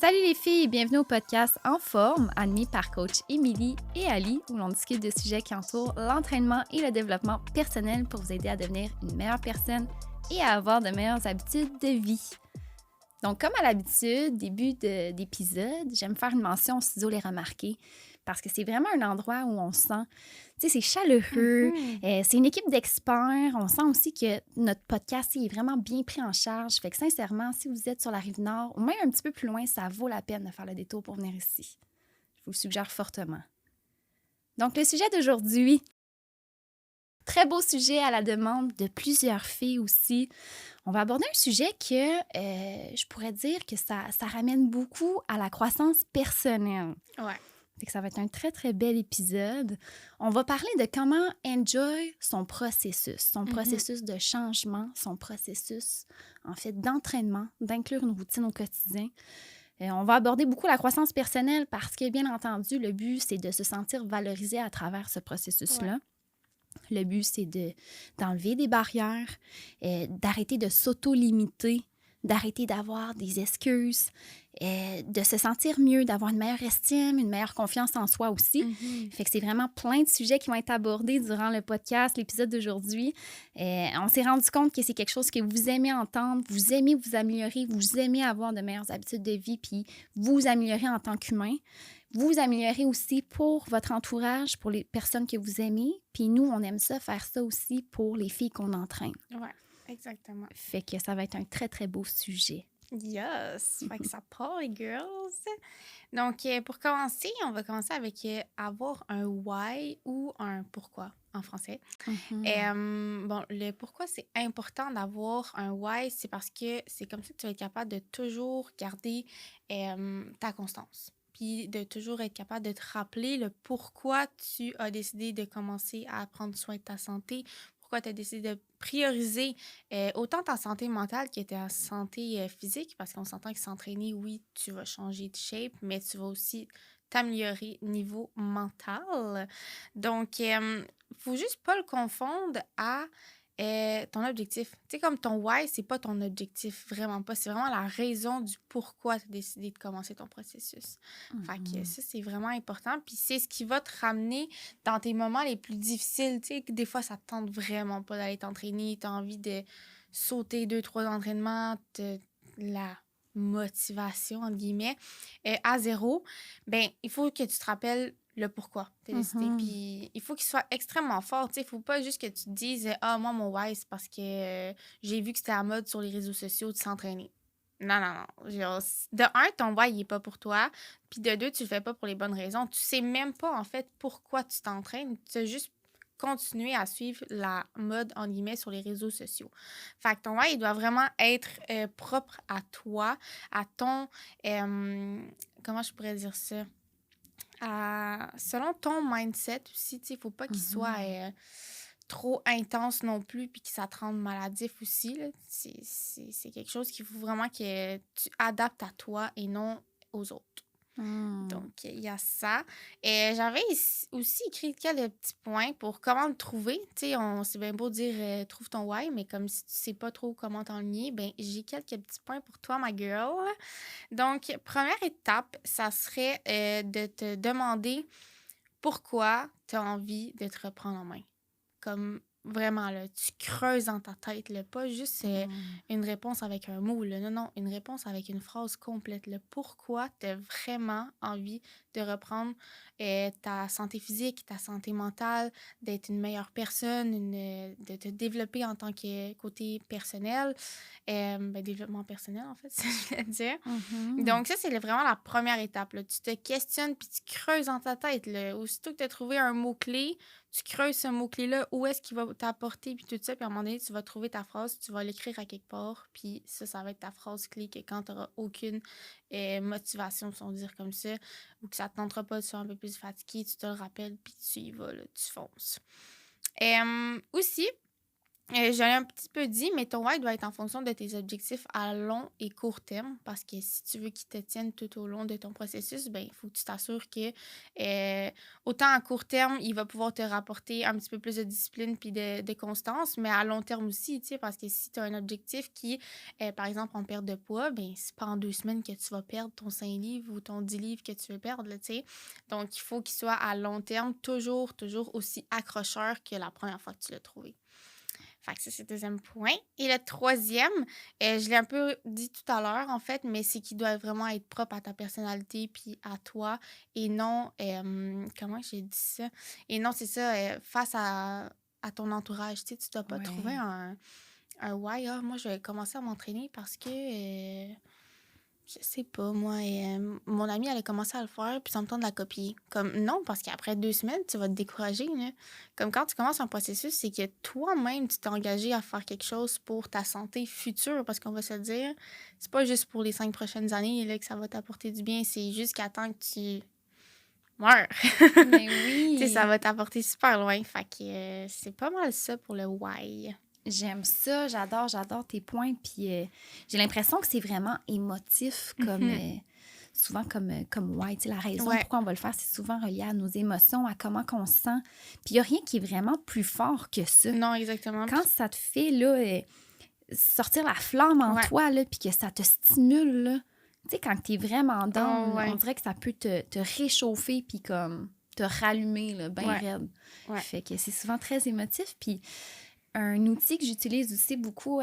Salut les filles et bienvenue au podcast En forme, animé par coach Émilie et Ali, où l'on discute de sujets qui entourent l'entraînement et le développement personnel pour vous aider à devenir une meilleure personne et à avoir de meilleures habitudes de vie. Donc, comme à l'habitude, d'épisode, j'aime faire une mention au studio Les Remarqués parce que c'est vraiment un endroit où on se sent, tu sais, c'est chaleureux, c'est une équipe d'experts. On sent aussi que notre podcast est vraiment bien pris en charge. Fait que sincèrement, si vous êtes sur la Rive-Nord ou même un petit peu plus loin, ça vaut la peine de faire le détour pour venir ici. Je vous le suggère fortement. Donc, le sujet d'aujourd'hui, très beau sujet à la demande de plusieurs filles aussi. On va aborder un sujet que je pourrais dire que ça ramène beaucoup à la croissance personnelle. Ouais. Fait que ça va être un très, très bel épisode. On va parler de comment enjoy son processus de changement, son processus, en fait, d'entraînement, d'inclure une routine au quotidien. On va aborder beaucoup la croissance personnelle parce que, bien entendu, le but, c'est de se sentir valorisé à travers ce processus-là. Ouais. Le but, c'est d'enlever des barrières, d'arrêter de s'auto-limiter, d'arrêter d'avoir des excuses, de se sentir mieux, d'avoir une meilleure estime, une meilleure confiance en soi aussi. Fait que c'est vraiment plein de sujets qui vont être abordés durant le podcast, l'épisode d'aujourd'hui. On s'est rendu compte que c'est quelque chose que vous aimez entendre, vous aimez vous améliorer, vous aimez avoir de meilleures habitudes de vie, puis vous améliorer en tant qu'humain. Vous améliorez aussi pour votre entourage, pour les personnes que vous aimez. Puis nous, on aime ça, faire ça aussi pour les filles qu'on entraîne. Ouais, exactement. Fait que ça va être un très, très beau sujet. Yes! Fait que ça part, les girls. Donc, pour commencer, on va commencer avec avoir un why ou un pourquoi en français. Bon, le pourquoi c'est important d'avoir un why, c'est parce que c'est comme ça que tu vas être capable de toujours garder ta constance. Puis de toujours être capable de te rappeler le pourquoi tu as décidé de commencer à prendre soin de ta santé, pourquoi tu as décidé de prioriser autant ta santé mentale que ta santé physique, parce qu'on s'entend que s'entraîner, oui, tu vas changer de shape, mais tu vas aussi t'améliorer niveau mental. Donc, faut juste pas le confondre à ton objectif. Tu sais, comme ton why, c'est pas ton objectif, vraiment pas. C'est vraiment la raison du pourquoi tu as décidé de commencer ton processus. Fait que ça, c'est vraiment important. Puis c'est ce qui va te ramener dans tes moments les plus difficiles. Tu sais, que des fois, ça te tente vraiment pas d'aller t'entraîner. Tu as envie de sauter 2, 3 entraînements, la motivation, entre guillemets, à zéro. Ben, il faut que tu te rappelles le pourquoi tu as décidé. Puis il faut qu'il soit extrêmement fort. Il ne faut pas juste que tu te dises ah, moi, mon why, c'est parce que j'ai vu que c'était à mode sur les réseaux sociaux de s'entraîner. Non, non, non. Genre, de un, ton why, il n'est pas pour toi. Puis de deux, tu le fais pas pour les bonnes raisons. Tu sais même pas, en fait, pourquoi tu t'entraînes. Tu as juste continué à suivre la mode, en guillemets, sur les réseaux sociaux. Fait que ton why, il doit vraiment être propre à toi, à ton... comment je pourrais dire ça? Selon ton mindset aussi, il ne faut pas qu'il soit trop intense non plus puis que ça te rende maladif aussi. Là. C'est quelque chose qu'il faut vraiment que tu adaptes à toi et non aux autres. Donc, il y a ça. Et j'avais aussi écrit quelques petits points pour comment le trouver. Tu sais, c'est bien beau dire trouve ton why, mais comme si tu sais pas trop comment t'enligner, ben j'ai quelques petits points pour toi, ma girl. Donc, première étape, ça serait de te demander pourquoi tu as envie de te reprendre en main. Comme vraiment, là, tu creuses dans ta tête, là, pas juste une réponse avec un mot, là. Non, non, une réponse avec une phrase complète. Là. Pourquoi tu as vraiment envie de reprendre ta santé physique, ta santé mentale, d'être une meilleure personne, de te développer en tant que côté personnel, développement personnel, en fait, c'est ce que je voulais dire. Donc, ça, c'est vraiment la première étape. Là. Tu te questionnes puis tu creuses dans ta tête. Là. Aussitôt que tu as trouvé un mot-clé, tu creuses ce mot-clé-là, où est-ce qu'il va t'apporter, puis tout ça, puis à un moment donné, tu vas trouver ta phrase, tu vas l'écrire à quelque part, puis ça va être ta phrase clé que quand tu n'auras aucune motivation, si on dire comme ça, ou que ça ne te tentera pas de faire un peu plus fatigué, tu te le rappelles, puis tu y vas, là, tu fonces. Aussi, Je l'ai un petit peu dit, mais ton why doit être en fonction de tes objectifs à long et court terme parce que si tu veux qu'ils te tiennent tout au long de ton processus, ben il faut que tu t'assures que autant à court terme, il va pouvoir te rapporter un petit peu plus de discipline puis de constance, mais à long terme aussi, tu sais, parce que si tu as un objectif qui est, par exemple, en perte de poids, ben c'est pas en 2 semaines que tu vas perdre ton 5 livres ou ton 10 livres que tu veux perdre, là, tu sais. Donc, il faut qu'il soit à long terme, toujours, toujours aussi accrocheur que la première fois que tu l'as trouvé. Fait que ça, c'est le deuxième point. Et le troisième, je l'ai un peu dit tout à l'heure, en fait, mais c'est qu'il doit vraiment être propre à ta personnalité puis à toi et non, comment j'ai dit ça? Et non, c'est ça, face à ton entourage. Tu sais, tu dois pas trouver Ouais. un why. Ah, moi, je vais commencer à m'entraîner parce que je sais pas, moi, mon amie, elle a commencé à le faire, puis ça me tente de la copier. Comme, non, parce qu'après 2 semaines, tu vas te décourager, là. Comme quand tu commences un processus, c'est que toi-même, tu t'es engagé à faire quelque chose pour ta santé future, parce qu'on va se le dire, c'est pas juste pour les 5 prochaines années, là, que ça va t'apporter du bien, c'est jusqu'à temps que tu meurs. Mais Tu sais, ça oui, va t'apporter super loin. Fait que c'est pas mal ça pour le why. j'aime ça, j'adore tes points. Puis j'ai l'impression que c'est vraiment émotif, comme Mhm. souvent comme ouais, tu sais, la raison Ouais. pourquoi on va le faire, c'est souvent relié à nos émotions, à comment qu'on se sent. Puis il n'y a rien qui est vraiment plus fort que ça. Non, exactement. Quand ça te fait là, sortir la flamme en Ouais. toi, là, puis que ça te stimule, là, tu sais, quand tu es vraiment Oh, down, on ouais. dirait que ça peut te réchauffer, puis comme te rallumer, là, bien Ouais. raide. Ouais. Fait que c'est souvent très émotif. Puis un outil que j'utilise aussi beaucoup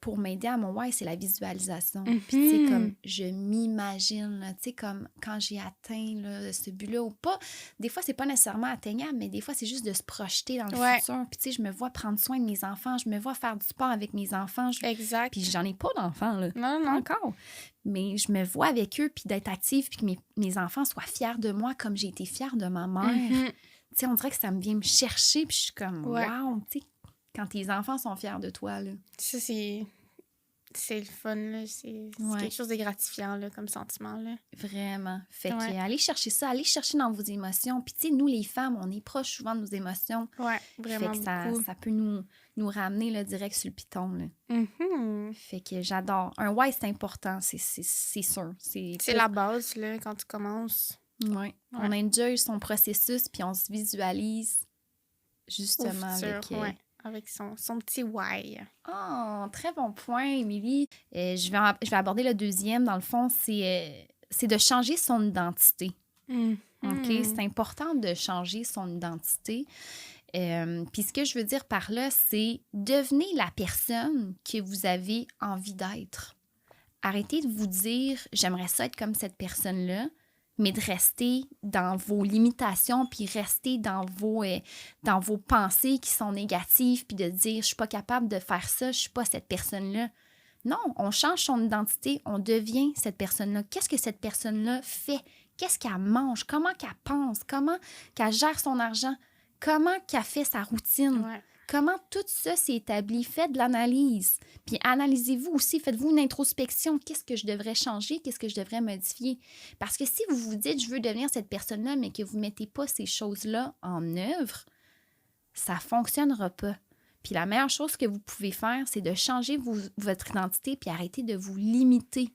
pour m'aider à mon why, c'est la visualisation. Puis, tu sais, comme Mhm. je m'imagine, là, tu sais, comme quand j'ai atteint là, ce but-là ou pas. Des fois, c'est pas nécessairement atteignable, mais des fois, c'est juste de se projeter dans le Ouais. futur. Puis, tu sais, je me vois prendre soin de mes enfants, je me vois faire du sport avec mes enfants. Puis, Exact. j'en ai pas d'enfants, là. Non, Pas non. encore. Mais je me vois avec eux, puis d'être active, puis que mes enfants soient fiers de moi comme j'ai été fière de ma mère. Mhm. Tu sais, on dirait que ça me vient me chercher, puis je suis comme, Ouais. wow, tu sais, quand tes enfants sont fiers de toi, là. Ça, c'est le fun, là. C'est Ouais, quelque chose de gratifiant, là, comme sentiment, là. vraiment. Fait que Ouais. allez chercher ça, allez chercher dans vos émotions. Puis, tu sais, nous, les femmes, on est proches souvent de nos émotions. Ouais, Fait vraiment que ça, beaucoup. ça peut nous ramener là, direct sur le piton, là. Mhm. Fait que j'adore. Un why, c'est important, c'est sûr. C'est C'est pour. la base, là, quand tu commences. Ouais. Ouais. On enjoy son processus, puis on se visualise Au justement futur, avec. ouais. Avec son petit why. Oh, très bon point, Émilie. Je vais aborder le deuxième. Dans le fond, c'est de changer son identité. OK? C'est Mhm. important de changer son identité. Puis ce que je veux dire par là, c'est devenez la personne que vous avez envie d'être. Arrêtez de vous dire, j'aimerais ça être comme cette personne-là, mais de rester dans vos limitations, puis rester dans vos pensées qui sont négatives, puis de dire, je suis pas capable de faire ça, je suis pas cette personne-là. Non, on change son identité, on devient cette personne-là. Qu'est-ce que cette personne-là fait? Qu'est-ce qu'elle mange? Comment qu'elle pense? Comment qu'elle gère son argent? Comment qu'elle fait sa routine? Ouais. Comment tout ça s'est établi? Faites de l'analyse. Puis analysez-vous aussi, faites-vous une introspection. Qu'est-ce que je devrais changer? Qu'est-ce que je devrais modifier? Parce que si vous vous dites, je veux devenir cette personne-là, mais que vous ne mettez pas ces choses-là en œuvre, ça ne fonctionnera pas. Puis la meilleure chose que vous pouvez faire, c'est de changer votre identité puis arrêter de vous limiter.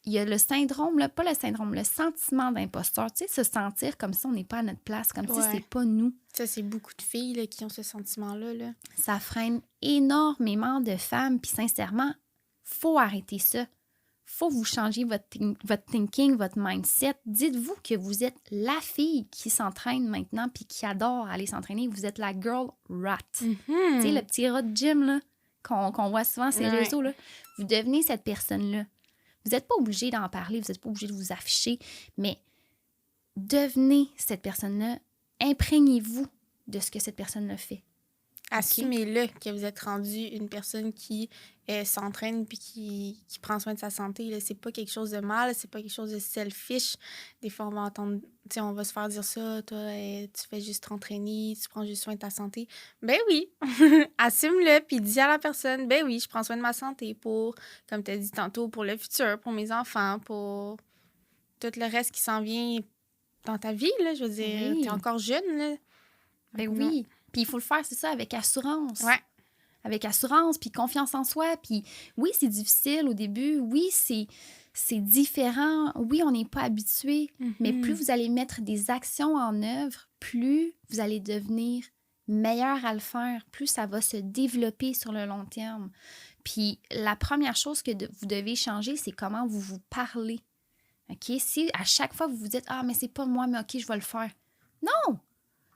Il y a le syndrome, là, pas le syndrome, le sentiment d'imposteur. Tu sais, se sentir comme si on n'est pas à notre place, comme si Ouais. c'est pas nous. Ça, c'est beaucoup de filles, là, qui ont ce sentiment-là, là. Ça freine énormément de femmes. Puis sincèrement, faut arrêter ça. Faut vous changer votre thinking, votre mindset. Dites-vous que vous êtes la fille qui s'entraîne maintenant puis qui adore aller s'entraîner. Vous êtes la girl rat. Tu sais, le petit rat de gym là, qu'on voit souvent sur les Ouais. réseaux. Là. Vous devenez cette personne-là. Vous n'êtes pas obligé d'en parler, vous n'êtes pas obligé de vous afficher, mais devenez cette personne-là. Imprégnez-vous de ce que cette personne-là fait. Assumez-le que vous êtes rendu une personne qui s'entraîne puis qui prend soin de sa santé. Là. C'est pas quelque chose de mal, c'est pas quelque chose de selfish. Des fois, on va entendre, tu sais, on va se faire dire ça, toi, tu fais juste t'entraîner, tu prends juste soin de ta santé. Ben oui, assume-le puis dis à la personne, ben oui, je prends soin de ma santé pour, comme tu as dit tantôt, pour le futur, pour mes enfants, pour tout le reste qui s'en vient dans ta vie, là. Je veux dire, Oui. t'es encore jeune, là. Ben Donc, non. oui. Puis il faut le faire, c'est ça, avec assurance. Ouais. avec assurance, puis confiance en soi. Puis oui, c'est difficile au début. Oui, c'est différent. Oui, on n'est pas habitué. Mais plus vous allez mettre des actions en œuvre, plus vous allez devenir meilleur à le faire, plus ça va se développer sur le long terme. Puis la première chose que vous devez changer, c'est comment vous vous parlez. OK? Si à chaque fois vous vous dites « Ah, mais c'est pas moi, mais OK, je vais le faire. » Non!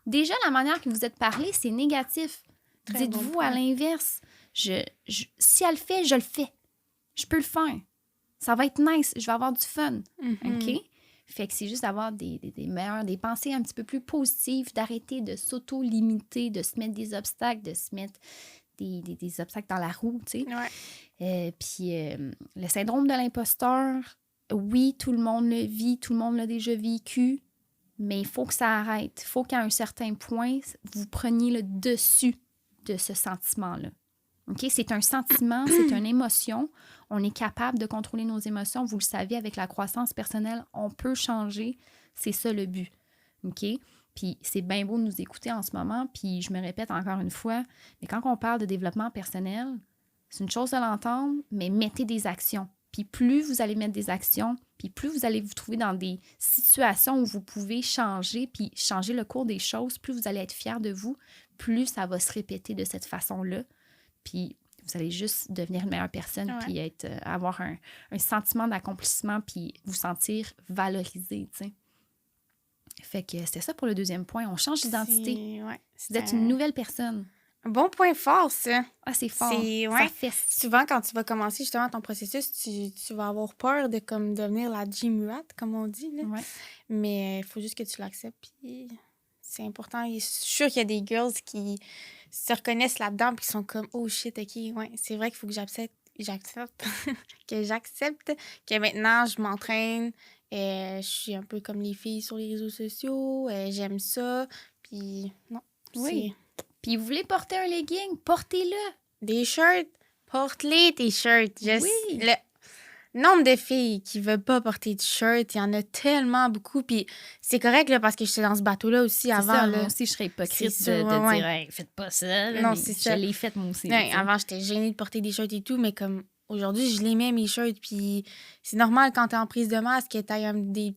Déjà, la manière que vous êtes parlé, c'est négatif. Très bon Dites-vous point. à l'inverse. Si elle le fait, je le fais. Je peux le faire. Ça va être nice. Je vais avoir du fun. OK? Fait que c'est juste d'avoir des pensées un petit peu plus positives, d'arrêter de s'auto-limiter, de se mettre des obstacles, de se mettre des obstacles dans la roue, tu sais. Ouais. Puis le syndrome de l'imposteur, oui, tout le monde le vit, tout le monde l'a déjà vécu, mais il faut que ça arrête. Il faut qu'à un certain point, vous preniez le dessus de ce sentiment-là. OK? C'est un sentiment, c'est une émotion. On est capable de contrôler nos émotions. Vous le savez, avec la croissance personnelle, on peut changer. C'est ça le but. OK? Puis c'est bien beau de nous écouter en ce moment. Puis je me répète encore une fois, mais quand on parle de développement personnel, c'est une chose de l'entendre, mais mettez des actions. Puis plus vous allez mettre des actions, puis plus vous allez vous trouver dans des situations où vous pouvez changer, puis changer le cours des choses, plus vous allez être fiers de vous, plus ça va se répéter de cette façon-là. Puis vous allez juste devenir une meilleure personne, puis avoir un sentiment d'accomplissement, puis vous sentir valorisé, tu sais. Fait que c'était ça pour le deuxième point. On change d'identité. Vous êtes une nouvelle personne. Un bon point fort, ça. Ah, c'est fort. Ça fesse. Souvent, quand tu vas commencer justement ton processus, tu vas avoir peur de comme devenir la G-muate, comme on dit. Là. Ouais. Mais il faut juste que tu l'acceptes. Puis c'est important. Je suis sûre qu'il y a des girls qui se reconnaissent là-dedans puis qui sont comme « Oh shit, OK, ouais, c'est vrai qu'il faut que j'accepte que maintenant, je m'entraîne. Je suis un peu comme les filles sur les réseaux sociaux. J'aime ça. Puis non, oui. Puis vous voulez porter un legging, portez-le. Des shirts, porte-les tes shirts. Oui. Le nombre de filles qui veulent pas porter de shirt, il y en a tellement beaucoup. Puis c'est correct là, parce que j'étais dans ce bateau-là aussi avant. Ça, là. moi aussi, je serais hypocrite de dire hey, faites pas ça. Là, non, mais c'est je ça. l'ai fait moi aussi. Ouais, avant, j'étais gênée de porter des shirts et tout, mais comme aujourd'hui, je les mets mes shirts. Puis c'est normal quand t'es en prise de masque que t'aies des.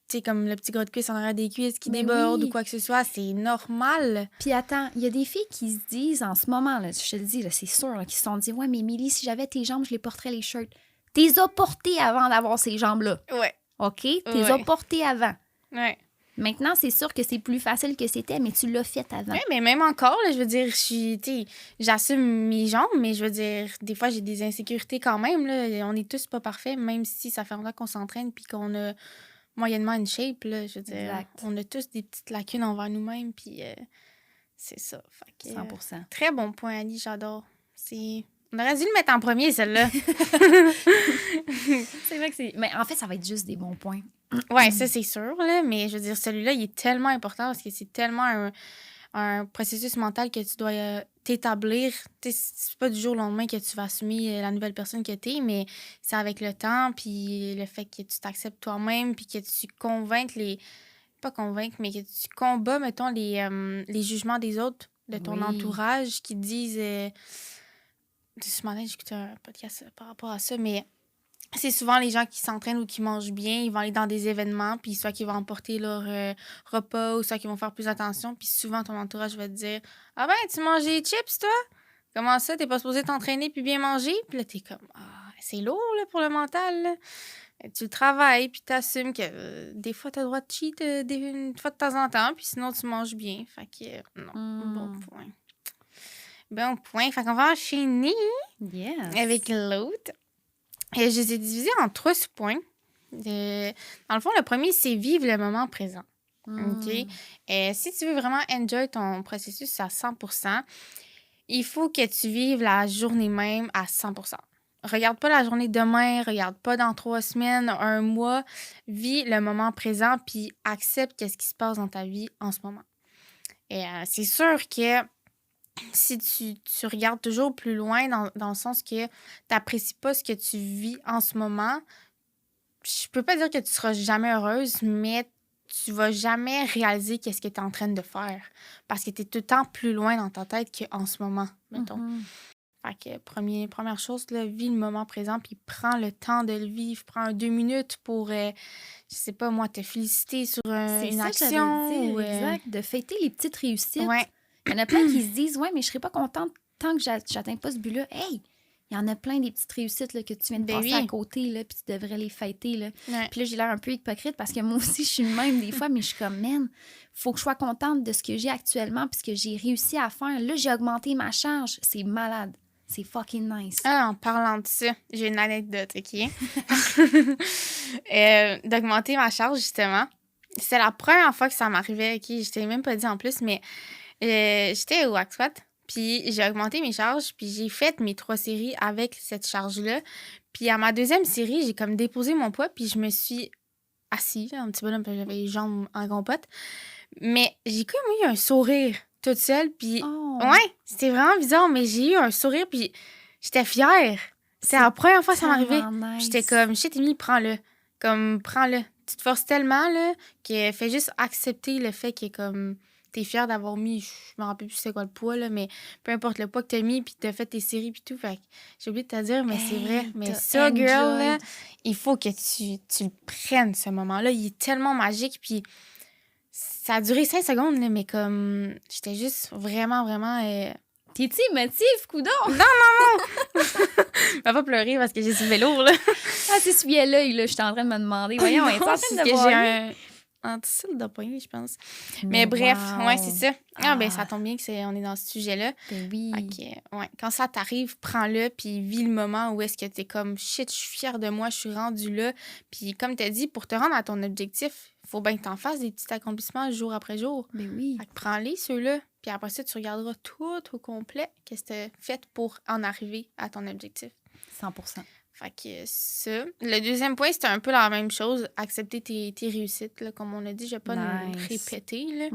Tu sais, comme le petit gras de cuisse en arrière des cuisses qui déborde ou quoi que ce soit, c'est normal. Puis attends, il y a des filles qui se disent en ce moment, là, je te le dis, là, c'est sûr, là, qui se sont dit « Ouais, mais Émilie, si j'avais tes jambes, je les porterais les shirts. » T'es as portées avant d'avoir ces jambes-là. Ouais. OK? T'es as portées avant. Ouais. Maintenant, c'est sûr que c'est plus facile que c'était, mais tu l'as fait avant. Oui, mais même encore, là, je veux dire, j'assume mes jambes, mais je veux dire, des fois, j'ai des insécurités quand même. Là. On est tous pas parfaits, même si ça fait longtemps qu'on s'entraîne puis qu'on a moyennement une shape. Là, je veux dire, exact. On a tous des petites lacunes envers nous-mêmes, puis c'est ça. Fait que, 100%. Très bon point, Annie, j'adore. On aurait dû le mettre en premier, celle-là. C'est vrai que c'est... Mais en fait, ça va être juste des bons points. Ouais, ça, c'est sûr, là, mais je veux dire, celui-là, il est tellement important parce que c'est tellement un processus mental que tu dois t'établir. C'est pas du jour au lendemain que tu vas assumer la nouvelle personne que t'es, mais c'est avec le temps, puis le fait que tu t'acceptes toi-même, puis que tu convainques pas convaincre, mais que tu combats, mettons, les jugements des autres, de ton entourage, qui disent... ce matin, j'ai écouté un podcast par rapport à ça, mais... C'est souvent les gens qui s'entraînent ou qui mangent bien, ils vont aller dans des événements, puis soit qu'ils vont emporter leur repas, ou soit qu'ils vont faire plus attention, puis souvent ton entourage va te dire « Ah ben, tu manges des chips, toi? Comment ça, t'es pas supposé t'entraîner puis bien manger? » Puis là, t'es comme « Ah, c'est lourd, là, pour le mental, là. » Tu travailles, puis t'assumes que des fois, t'as le droit de cheat une fois de temps en temps, puis sinon, tu manges bien. Fait que, non, bon point. Bon point. Fait qu'on va enchaîner avec l'autre. Et je les ai divisés en 3 sous-points. Dans le fond, le premier, c'est vivre le moment présent. OK? Et si tu veux vraiment enjoy ton processus à 100%, il faut que tu vives la journée même à 100%. Regarde pas la journée de demain, regarde pas dans 3 semaines, 1 mois. Vis le moment présent, puis accepte qu'est-ce qui se passe dans ta vie en ce moment. Et c'est sûr que si tu regardes toujours plus loin dans le sens que tu n'apprécies pas ce que tu vis en ce moment, je peux pas dire que tu seras jamais heureuse, mais tu vas jamais réaliser qu'est-ce que tu es en train de faire. Parce que tu es tout le temps plus loin dans ta tête qu'en ce moment, mettons. Fait que première chose, là, vis le moment présent, puis prends le temps de le vivre. Prends 2 minutes pour, je sais pas moi, te féliciter sur C'est une ça que j'allais action. dire, Ou, exact. De fêter les petites réussites. ouais, Il y en a plein qui se disent, ouais, mais je serais pas contente tant que j'atteins pas ce but-là. Hey, il y en a plein des petites réussites là, que tu viens de ben passer à oui. côté, là, puis tu devrais les fêter. Là. Ouais. Puis là, j'ai l'air un peu hypocrite parce que moi aussi, je suis le même des fois, mais je suis comme, man, faut que je sois contente de ce que j'ai actuellement puis ce que j'ai réussi à faire. Là, j'ai augmenté ma charge. C'est malade. C'est fucking nice. Ah, en parlant de ça, j'ai une anecdote, OK? D'augmenter ma charge, justement. C'est la première fois que ça m'arrivait, OK? Je t'ai même pas dit en plus, mais j'étais au Waxwat, puis j'ai augmenté mes charges, puis j'ai fait mes 3 séries avec cette charge-là. Puis à ma deuxième série, j'ai comme déposé mon poids, puis je me suis assise, un petit bonhomme, puis j'avais les jambes en compote. Mais j'ai comme eu un sourire toute seule, puis Oh, ouais, c'était vraiment bizarre, mais j'ai eu un sourire, puis j'étais fière. C'est la première fois que ça m'arrivait. tellement nice. J'étais comme, shit, Émilie, prends-le. Comme, prends-le. Tu te forces tellement, là, que fais juste accepter le fait que, comme, t'es fière d'avoir mis, je me rappelle plus c'est quoi le poids, là, mais peu importe le poids que t'as mis, puis t'as fait tes séries, puis tout. Fait que j'ai oublié de te dire, mais c'est vrai. Hey, Mais t'as ça, girl, là, enjoyed. il faut que tu le prennes, ce moment-là. Il est tellement magique, puis ça a duré 5 secondes, là, mais comme, j'étais juste vraiment, vraiment... T'es-tu émotif, coudon? Va pas pleurer parce que j'ai du vélo, là. Ah, t'essuyais l'œil, là. J'étais en train de me demander. Voyons, elle est en train c'est de que voir. j'ai un anticille de poignet, je pense. Mais bref, wow. ouais, c'est ça. Ah, ben, Ah. ça tombe bien on est dans ce sujet-là. Ben oui. Fait que, ouais, quand ça t'arrive, prends-le, puis vis le moment où est-ce que t'es comme, shit, je suis fière de moi, je suis rendue là. Puis comme t'as dit, pour te rendre à ton objectif, faut bien que t'en fasses des petits accomplissements jour après jour. Ben oui. Fait que prends-les, ceux-là. Puis après ça, tu regarderas tout au complet qu'est-ce que t'as fait pour en arriver à ton objectif. 100%. Fait que ça. Le deuxième point, c'était un peu la même chose. Accepter tes réussites, là, comme on a dit. Je vais pas nous répéter, là.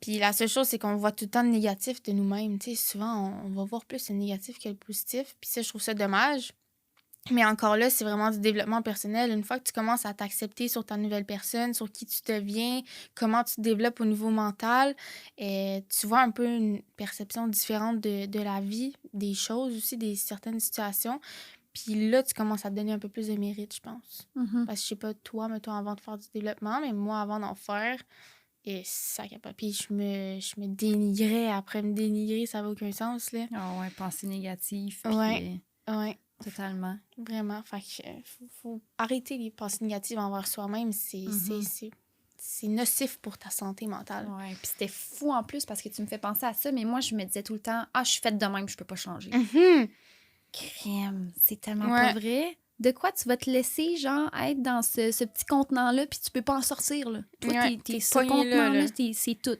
Puis la seule chose, c'est qu'on voit tout le temps le négatif de nous-mêmes. Tu sais, souvent, on va voir plus le négatif que le positif. Puis ça, je trouve ça dommage. Mais encore là, c'est vraiment du développement personnel. Une fois que tu commences à t'accepter sur ta nouvelle personne, sur qui tu deviens, comment tu te développes au niveau mental, tu vois un peu une perception différente de la vie, des choses aussi, des certaines situations. Puis là, tu commences à te donner un peu plus de mérite, je pense. Parce que je sais pas, toi, mettons, avant de faire du développement, mais moi, avant d'en faire, et ça capable. Puis je me dénigrais. Après me dénigrer, ça n'a aucun sens, là. Ah ouais, pensée négative. Ouais, ouais. Totalement. Vraiment. Fait que faut arrêter les pensées négatives envers soi-même. C'est nocif pour ta santé mentale. Ouais, puis c'était fou en plus parce que tu me fais penser à ça, mais moi, je me disais tout le temps, ah, je suis faite de même, je peux pas changer. Crème, c'est tellement pas vrai. De quoi tu vas te laisser, genre, être dans ce petit contenant-là, puis tu peux pas en sortir, là. Toi, t'es ce contenant-là, c'est tout.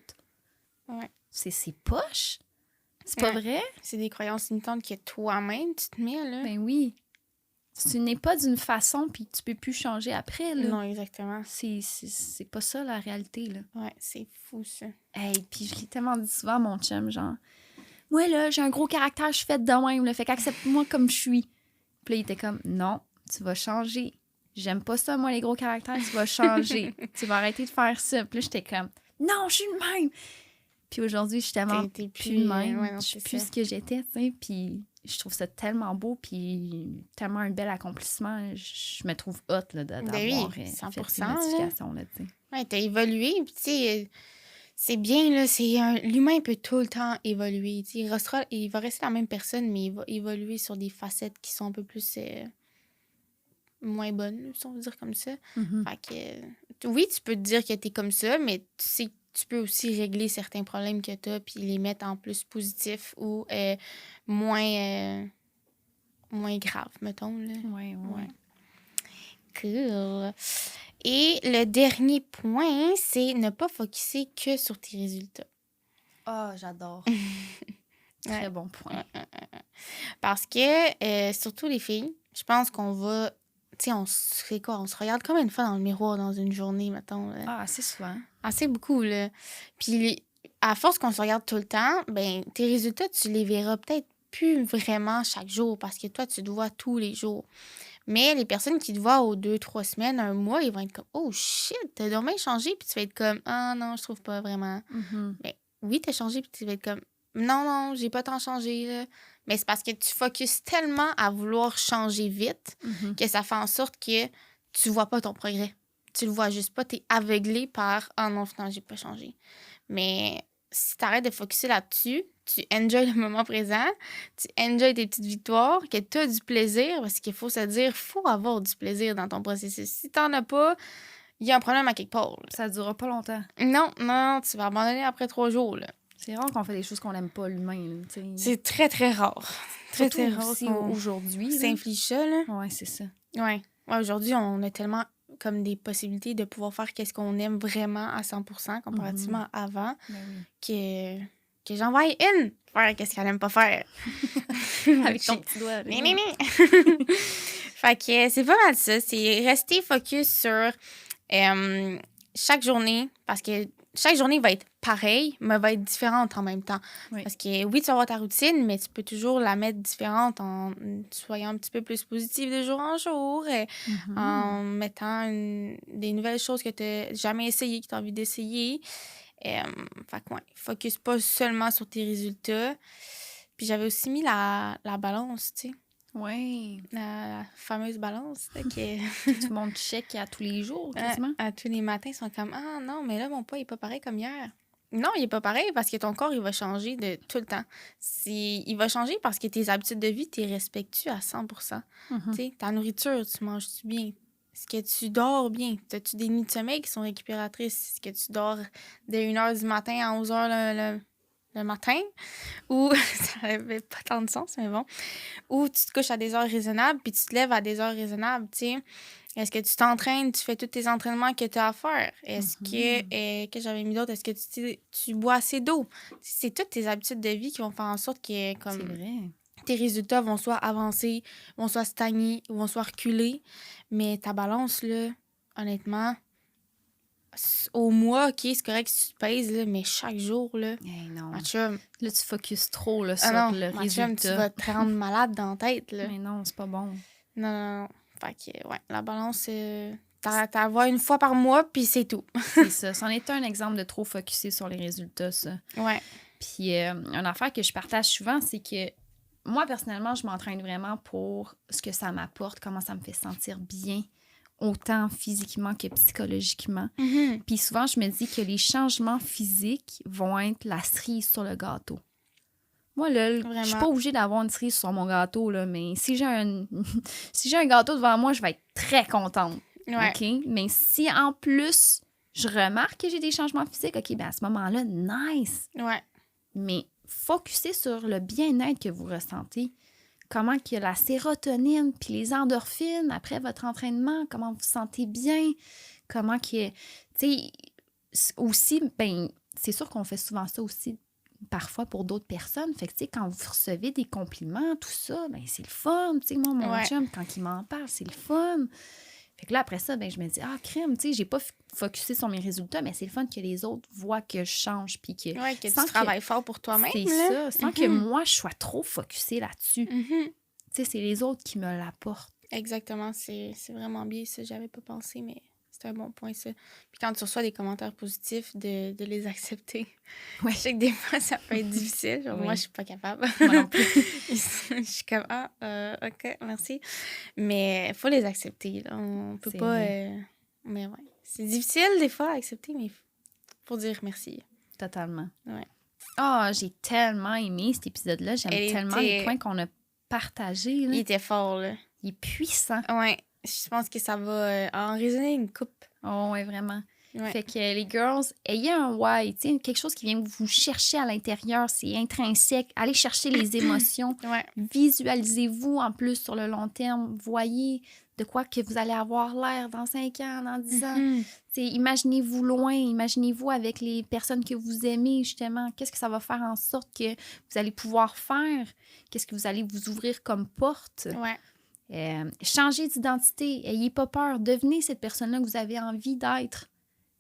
Ouais. C'est poche. C'est pas vrai? C'est des croyances limitantes que toi-même, tu te mets, là. Ben oui. Tu n'es pas d'une façon, puis tu peux plus changer après, là. Non, exactement. C'est pas ça, la réalité, là. Ouais, c'est fou, ça. Hey, puis je l'ai tellement dit souvent à mon chum, genre, moi, là, j'ai un gros caractère, je suis faite de même, là, fait qu'accepte-moi comme je suis. Puis là, il était comme, non, tu vas changer. J'aime pas ça, moi, les gros caractères, tu vas changer. Tu vas arrêter de faire ça. Puis là, j'étais comme, non, je suis le même. Puis aujourd'hui, je suis tellement plus le même. Ouais, non, je suis plus ce que j'étais, tu sais. Puis je trouve ça tellement beau, puis tellement un bel accomplissement. Je me trouve hot, là, d'avoir fait cette modification, là, tu sais. Ouais, t'as évolué, puis tu sais, c'est bien, là, l'humain peut tout le temps évoluer, tu sais. Il va rester la même personne, mais il va évoluer sur des facettes qui sont un peu plus moins bonnes, si on veut dire comme ça. Fait que, oui, tu peux te dire que t'es comme ça, mais tu sais, tu peux aussi régler certains problèmes que t'as puis les mettre en plus positif ou moins grave, mettons. Là. Ouais. Cool. Et le dernier point, c'est ne pas focusser que sur tes résultats. Ah, j'adore. Très bon point. Parce que, surtout les filles, je pense qu'on va... Tu sais, on se regarde combien de fois dans le miroir dans une journée, mettons. Là? Ah, assez souvent. Assez beaucoup, là. Puis, à force qu'on se regarde tout le temps, ben tes résultats, tu les verras peut-être plus vraiment chaque jour parce que toi, tu te vois tous les jours. Mais les personnes qui te voient aux 2-3 semaines, un mois, ils vont être comme « Oh shit, t'as donc bien changé. » Puis tu vas être comme « Ah non, je trouve pas vraiment. » Mais oui, t'as changé, puis tu vas être comme « Non, non, j'ai pas tant changé. » là. Mais c'est parce que tu focuses tellement à vouloir changer vite que ça fait en sorte que tu vois pas ton progrès. Tu le vois juste pas. T'es aveuglé par « Ah non, finalement, j'ai pas changé. » Mais si t'arrêtes de focuser là-dessus, tu enjoy le moment présent, tu enjoy tes petites victoires, que tu as du plaisir, parce qu'il faut se dire, faut avoir du plaisir dans ton processus. Si t'en as pas, il y a un problème à quelque part. Là. Ça durera pas longtemps. Non, non, tu vas abandonner après 3 jours. Là. C'est rare qu'on fait des choses qu'on n'aime pas l'humain. C'est très, très rare. Très, Surtout très rare aussi qu'on aujourd'hui. s'inflige ça. Là. Ouais, c'est ça. Ouais. Aujourd'hui, on a tellement comme des possibilités de pouvoir faire qu'est-ce qu'on aime vraiment à 100% comparativement à avant que j'envoie faire qu'est-ce qu'elle aime pas faire. Avec ton petit doigt. Fait que c'est pas mal ça. C'est rester focus sur chaque journée parce que chaque journée va être pareille, mais va être différente en même temps. Oui. Parce que oui, tu vas avoir ta routine, mais tu peux toujours la mettre différente en soyant un petit peu plus positive de jour en jour, en mettant des nouvelles choses que tu n'as jamais essayées, que tu as envie d'essayer. Fait que, ouais, focus pas seulement sur tes résultats. Puis j'avais aussi mis la balance, tu sais. Oui. La fameuse balance, là, que Tout le monde check à tous les jours, quasiment. à tous les matins, ils sont comme « Ah non, mais là, mon poids, il est pas pareil comme hier. » Non, il est pas pareil parce que ton corps, il va changer de tout le temps. Il va changer parce que tes habitudes de vie, tu les respectes-tu à 100%. Tu sais, ta nourriture, tu manges-tu bien? Est-ce que tu dors bien? As-tu des nuits de sommeil qui sont récupératrices? Est-ce que tu dors de 1h du matin à 11h le matin? Ou, ça n'avait pas tant de sens, mais bon. Ou tu te couches à des heures raisonnables puis tu te lèves à des heures raisonnables, tu sais. Est-ce que tu t'entraînes, tu fais tous tes entraînements que tu as à faire? Est-ce que j'avais mis d'autres? Est-ce que tu bois assez d'eau? C'est toutes tes habitudes de vie qui vont faire en sorte que comme C'est vrai. tes résultats vont soit avancer, vont soit stagner, vont soit reculer. Mais ta balance, là, honnêtement, au mois, OK, c'est correct si tu te pèses, là, mais chaque jour, là, Hey, non. ma chum, Là, tu focuses trop là, sur non, le ma résultat. chum, tu vas te rendre malade dans la tête, là. Mais non, c'est pas bon. Non, non, non. Fait que, ouais, la balance, t'as à voir une fois par mois, puis c'est tout. C'est ça. C'en est un exemple de trop focuser sur les résultats, ça. Ouais. Puis, une affaire que je partage souvent, c'est que moi, personnellement, je m'entraîne vraiment pour ce que ça m'apporte, comment ça me fait sentir bien, autant physiquement que psychologiquement. Puis souvent, je me dis que les changements physiques vont être la cerise sur le gâteau. Moi, là, je suis pas obligée d'avoir une cerise sur mon gâteau, là, mais si j'ai un gâteau devant moi, je vais être très contente. Ouais. OK? Mais si, en plus, je remarque que j'ai des changements physiques, OK, bien à ce moment-là, nice! Ouais. Mais focussez sur le bien-être que vous ressentez. Comment que la sérotonine puis les endorphines après votre entraînement, comment vous vous sentez bien, comment que... Tu sais, aussi, ben c'est sûr qu'on fait souvent ça aussi parfois pour d'autres personnes. Fait que, tu sais, quand vous recevez des compliments, tout ça, ben c'est le fun. Tu sais, moi, mon chum, quand il m'en parle, c'est le fun. Fait que là, après ça, ben je me dis, ah, crème, tu sais, j'ai pas focusé sur mes résultats, mais c'est le fun que les autres voient que je change. Puis que, que tu travailles fort pour toi-même. C'est ça, sans que moi, je sois trop focusée là-dessus. Tu sais, c'est les autres qui me l'apportent. Exactement, c'est vraiment bien ça. J'avais pas pensé, mais c'est un bon point, ça. Puis quand tu reçois des commentaires positifs, de les accepter. Ouais. Je sais que des fois, ça peut être difficile. Genre, moi, je suis pas capable. Moi non plus. Je suis comme, OK, merci. Mais il faut les accepter. Là. On peut pas... mais ouais. C'est difficile, des fois, à accepter, mais il faut dire merci. Totalement. Ouais. Ah, j'ai tellement aimé cet épisode-là. J'aime tellement les points qu'on a partagés. Là. Il était fort, là. Il est puissant. Ouais. Je pense que ça va en résonner une coupe. Oh, ouais, vraiment. Ouais. Fait que les girls, ayez un why, tu sais, quelque chose qui vient vous chercher à l'intérieur, c'est intrinsèque. Allez chercher les émotions. Ouais. Visualisez-vous en plus sur le long terme. Voyez de quoi que vous allez avoir l'air dans 5 ans, dans 10 ans. T'sais, imaginez-vous loin, imaginez-vous avec les personnes que vous aimez, justement. Qu'est-ce que ça va faire en sorte que vous allez pouvoir faire? Qu'est-ce que vous allez vous ouvrir comme porte? Ouais. Changez d'identité. Ayez pas peur. Devenez cette personne-là que vous avez envie d'être.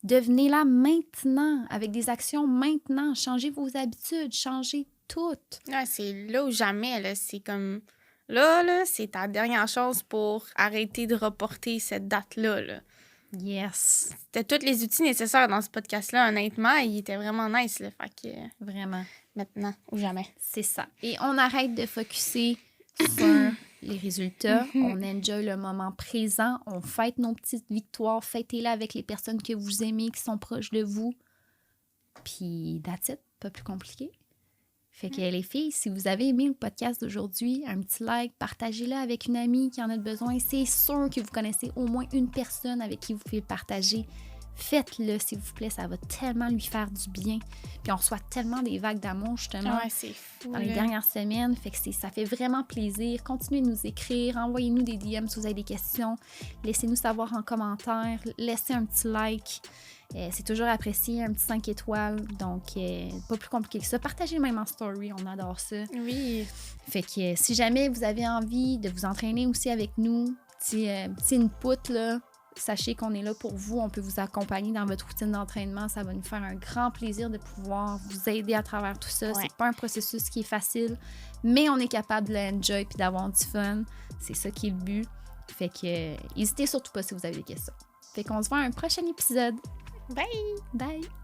Devenez-la maintenant, avec des actions maintenant. Changez vos habitudes, changez tout. Ouais, c'est là ou jamais, là. C'est comme là, c'est ta dernière chance pour arrêter de reporter cette date-là. Là. Yes. C'était tous les outils nécessaires dans ce podcast-là, honnêtement. Il était vraiment nice, là. Fait que Vraiment. maintenant ou jamais. C'est ça. Et on arrête de focusser sur les résultats. On enjoy le moment présent. On fête nos petites victoires. Fêtez-les avec les personnes que vous aimez, qui sont proches de vous. Puis, that's it. Pas plus compliqué. Fait que les filles, si vous avez aimé le podcast d'aujourd'hui, un petit like, partagez-le avec une amie qui en a besoin. C'est sûr que vous connaissez au moins une personne avec qui vous pouvez le partager. Faites-le, s'il vous plaît, ça va tellement lui faire du bien. Puis on reçoit tellement des vagues d'amour, justement, c'est fou, dans les dernières semaines. Fait que ça fait vraiment plaisir. Continuez de nous écrire, envoyez-nous des DM si vous avez des questions. Laissez-nous savoir en commentaire, laissez un petit like. C'est toujours apprécié, un petit 5 étoiles. Donc, pas plus compliqué que ça. Partagez même en story, on adore ça. Oui. Fait que si jamais vous avez envie de vous entraîner aussi avec nous, petit input, là, sachez qu'on est là pour vous. On peut vous accompagner dans votre routine d'entraînement. Ça va nous faire un grand plaisir de pouvoir vous aider à travers tout ça. Ouais. C'est pas un processus qui est facile, mais on est capable de l'enjoy puis d'avoir du fun. C'est ça qui est le but. Fait que n'hésitez surtout pas si vous avez des questions. Fait qu'on se voit à un prochain épisode. Bye! Bye!